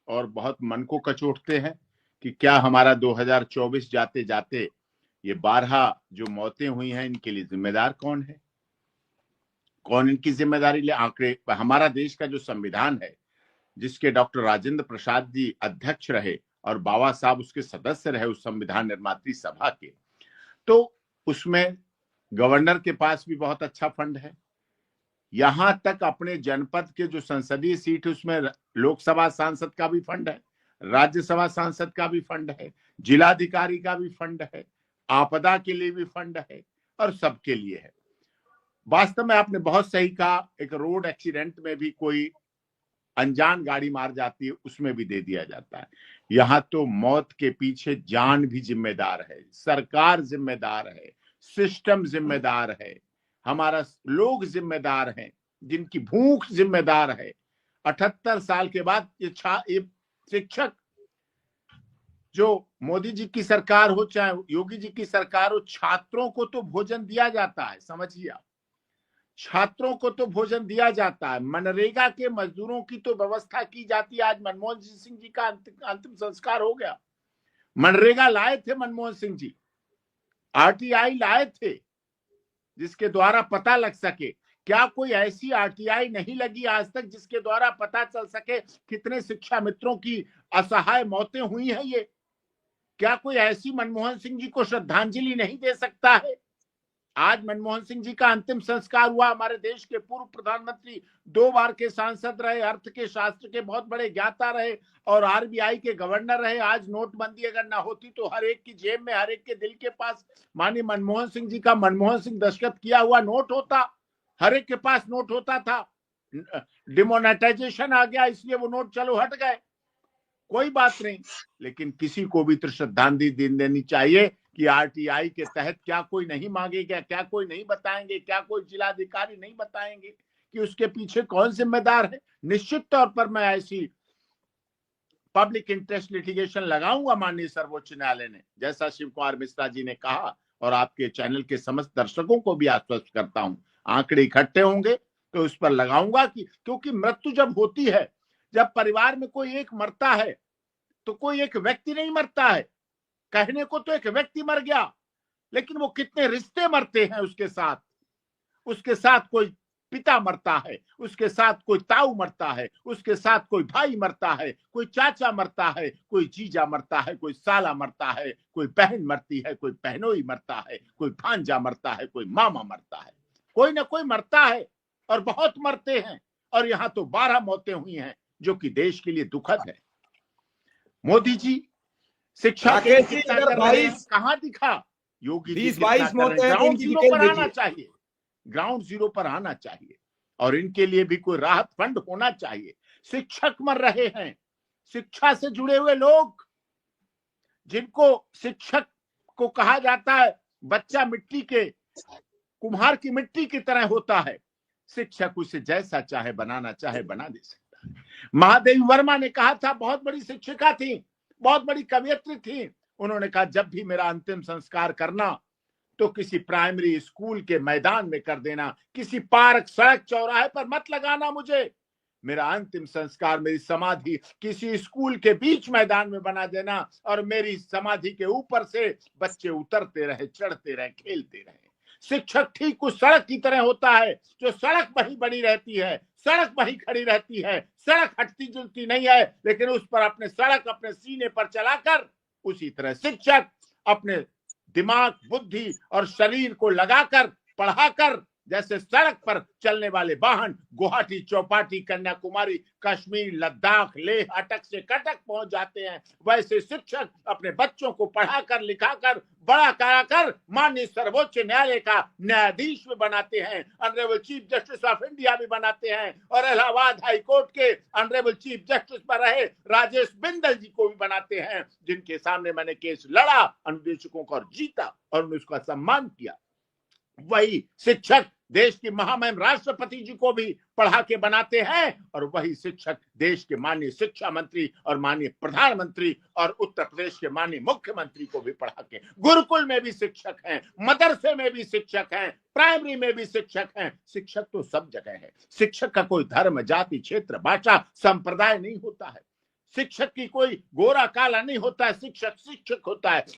और बहुत मन को कचोटते हैं कि क्या हमारा 2024 जाते जाते ये 12 जो मौतें हुई हैं, इनके लिए जिम्मेदार कौन है, कौन इनकी जिम्मेदारी ले। आंकड़े, हमारा देश का जो संविधान है, जिसके डॉक्टर राजेंद्र प्रसाद जी अध्यक्ष रहे और बाबा साहब उसके सदस्य रहे उस संविधान निर्मात्री सभा के, तो उसमें गवर्नर के पास भी बहुत अच्छा फंड है। यहां तक अपने जनपद के जो संसदीय सीट है उसमें लोकसभा सांसद का भी फंड है, राज्यसभा सांसद का भी फंड है, जिलाधिकारी का भी फंड है, आपदा के लिए भी फंड है और सबके लिए है। वास्तव में आपने बहुत सही कहा, एक रोड एक्सीडेंट में भी कोई अनजान गाड़ी मार जाती है, उसमें भी दे दिया जाता है। यहां तो मौत के पीछे जान भी जिम्मेदार है, सरकार जिम्मेदार है, सिस्टम जिम्मेदार है, हमारा लोग जिम्मेदार हैं, जिनकी भूख जिम्मेदार है। 78 साल के बाद ये शिक्षक, जो मोदी जी की सरकार हो चाहे योगी जी की सरकार हो, छात्रों को तो भोजन दिया जाता है, समझिए आप, छात्रों को तो भोजन दिया जाता है। मनरेगा के मजदूरों की तो व्यवस्था की जाती है। आज मनमोहन सिंह जी का अंतिम संस्कार हो गया। मनरेगा लाए थे मनमोहन सिंह जी, आरटीआई लाए थे, जिसके द्वारा पता लग सके। क्या कोई ऐसी आरटीआई नहीं लगी आज तक जिसके द्वारा पता चल सके कितने शिक्षा मित्रों की असहाय मौतें हुई हैं? ये क्या कोई ऐसी मनमोहन सिंह जी को श्रद्धांजलि नहीं दे सकता है? आज मनमोहन सिंह जी का अंतिम संस्कार हुआ। हमारे देश के पूर्व प्रधानमंत्री, 2 बार के सांसद रहे, अर्थ के शास्त्र के बहुत बड़े ज्ञाता रहे और आरबीआई के गवर्नर रहे। आज नोटबंदी अगर ना होती तो हर एक की जेब में, हर एक के दिल के पास माननीय मनमोहन सिंह जी का मनमोहन सिंह दस्तखत किया हुआ नोट होता, हर एक के पास नोट होता था। डिमोनेटाइजेशन आ गया, इसलिए वो नोट चलो हट गए, कोई बात नहीं। लेकिन किसी को भी तो श्रद्धांजलि देनी चाहिए कि आरटीआई के तहत क्या कोई नहीं मांगेगा, क्या कोई नहीं बताएंगे, क्या कोई जिलाधिकारी नहीं बताएंगे कि उसके पीछे कौन जिम्मेदार है? निश्चित तौर पर मैं ऐसी पब्लिक इंटरेस्ट लिटिगेशन लगाऊंगा माननीय सर्वोच्च न्यायालय ने, जैसा शिव कुमार मिश्रा जी ने कहा, और आपके चैनल के समस्त दर्शकों को भी आश्वस्त करता हूं, आंकड़े इकट्ठे होंगे तो उस पर लगाऊंगा कि क्योंकि मृत्यु जब होती है, जब परिवार में कोई एक मरता है तो कोई एक व्यक्ति नहीं मरता है। कहने को तो एक व्यक्ति मर गया, लेकिन वो कितने रिश्ते मरते हैं उसके साथ। उसके साथ कोई पिता मरता है, उसके साथ कोई ताऊ मरता है, उसके साथ कोई भाई मरता है, कोई चाचा मरता है, कोई जीजा मरता है, कोई साला मरता है, कोई बहन मरती है, कोई बहनोई मरता है, कोई भांजा मरता है, कोई मामा मरता है, कोई ना कोई मरता है और बहुत मरते हैं। और यहां तो 12 मौतें हुई हैं, जो कि देश के लिए दुखद है। मोदी जी शिक्षा के कितना कर रहे हैं, कहां दिखा? योगी जी कितना कर रहे हैं? ग्राउंड जीरो पर आना चाहिए, ग्राउंड जीरो पर आना चाहिए और इनके लिए भी कोई राहत फंड होना चाहिए। शिक्षक मर रहे हैं, शिक्षा से जुड़े हुए लोग, जिनको शिक्षक को कहा जाता है बच्चा मिट्टी के, कुम्हार की मिट्टी की तरह होता है, शिक्षक उसे जैसा चाहे बनाना चाहे बना दे सकता है। महादेवी वर्मा ने कहा था, बहुत बड़ी शिक्षिका थी, बहुत बड़ी कवयित्री थी, उन्होंने कहा जब भी मेरा अंतिम संस्कार करना तो किसी प्राइमरी स्कूल के मैदान में कर देना, किसी पार्क, सड़क, चौराहे पर मत लगाना मुझे। मेरा अंतिम संस्कार, मेरी समाधि किसी स्कूल के बीच मैदान में बना देना और मेरी समाधि के ऊपर से बच्चे उतरते रहे, चढ़ते रहे, खेलते रहे। शिक्षक ठीक उस सड़क की तरह होता है जो सड़क वही बनी रहती है, सड़क वही खड़ी रहती है, सड़क हटती जुलती नहीं है, लेकिन उस पर अपने सड़क अपने सीने पर चलाकर, उसी तरह शिक्षक अपने दिमाग, बुद्धि और शरीर को लगाकर, पढ़ाकर, जैसे सड़क पर चलने वाले वाहन गुवाहाटी, चौपाटी, कन्याकुमारी, कश्मीर, लद्दाख, लेह, अटक से कटक पहुंच जाते हैं, वैसे शिक्षक अपने बच्चों को पढ़ाकर, लिखाकर, बड़ा कराकर माननीय सर्वोच्च न्यायालय का न्यायाधीश भी बनाते हैं, honourable chief justice of India भी बनाते हैं, और इलाहाबाद हाई कोर्ट के ऑनरेबल चीफ जस्टिस पर रहे राजेश बिंदल जी को भी बनाते हैं, जिनके सामने मैंने केस लड़ा अनुदेशकों का और जीता और उन्होंने उसका सम्मान किया। वही शिक्षक देश की महामहिम राष्ट्रपति जी को भी पढ़ा के बनाते हैं, और वही शिक्षक देश के माननीय शिक्षा मंत्री और माननीय प्रधानमंत्री और उत्तर प्रदेश के माननीय मुख्यमंत्री को भी पढ़ा के, गुरुकुल में भी शिक्षक हैं, मदरसे में भी शिक्षक हैं, प्राइमरी में भी शिक्षक हैं। शिक्षक तो सब जगह है। शिक्षक का कोई धर्म, जाति, क्षेत्र, भाषा, संप्रदाय नहीं होता है। शिक्षक की कोई गोरा काला नहीं होता है, शिक्षक शिक्षक होता है।